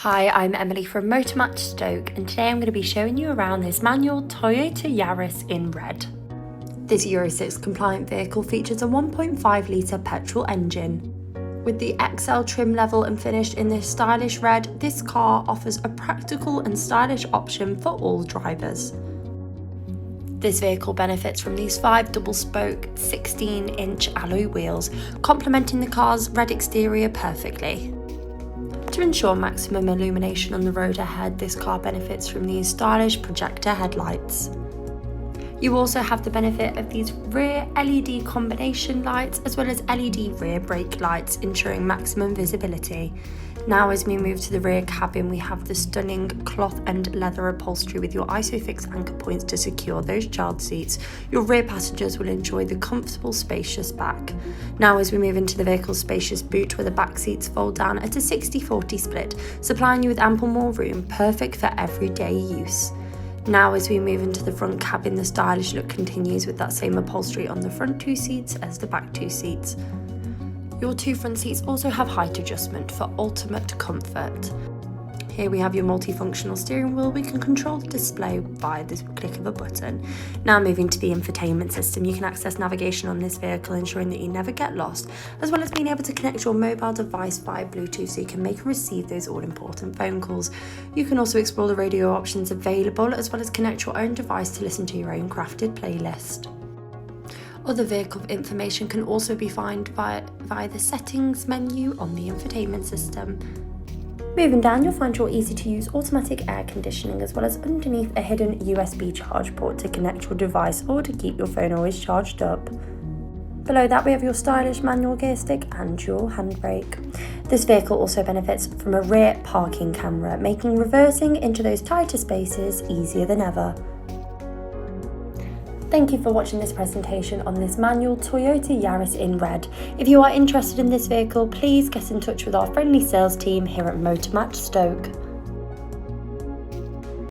Hi, I'm Emily from Multimedia Stoke, and today I'm going to be showing you around this manual Toyota Yaris in red. This Euro 6 compliant vehicle features a 1.5 litre petrol engine. With the XL trim level and finished in this stylish red, this car offers a practical and stylish option for all drivers. This vehicle benefits from these 5 double-spoke 16-inch alloy wheels, complementing the car's red exterior perfectly. To ensure maximum illumination on the road ahead, this car benefits from these stylish projector headlights. You also have the benefit of these rear LED combination lights as well as LED rear brake lights, ensuring maximum visibility. Now as we move to the rear cabin, we have the stunning cloth and leather upholstery with your ISOFIX anchor points to secure those child seats. Your rear passengers will enjoy the comfortable, spacious back. Now as we move into the vehicle's spacious boot, where the back seats fold down at a 60-40 split, supplying you with ample more room, perfect for everyday use. Now as we move into the front cabin, the stylish look continues with that same upholstery on the front 2 seats as the back 2 seats. Your 2 front seats also have height adjustment for ultimate comfort. Here we have your multifunctional steering wheel. We can control the display by the click of a button. Now moving to the infotainment system, you can access navigation on this vehicle, ensuring that you never get lost, as well as being able to connect your mobile device via Bluetooth so you can make and receive those all-important phone calls. You can also explore the radio options available, as well as connect your own device to listen to your own crafted playlist. Other vehicle information can also be found via the settings menu on the infotainment system. Moving down, you'll find your easy-to-use automatic air conditioning, as well as underneath a hidden USB charge port to connect your device or to keep your phone always charged up. Below that, we have your stylish manual gear stick and your handbrake. This vehicle also benefits from a rear parking camera, making reversing into those tighter spaces easier than ever. Thank you for watching this presentation on this manual Toyota Yaris in red. If you are interested in this vehicle, please get in touch with our friendly sales team here at Multimedia Stoke.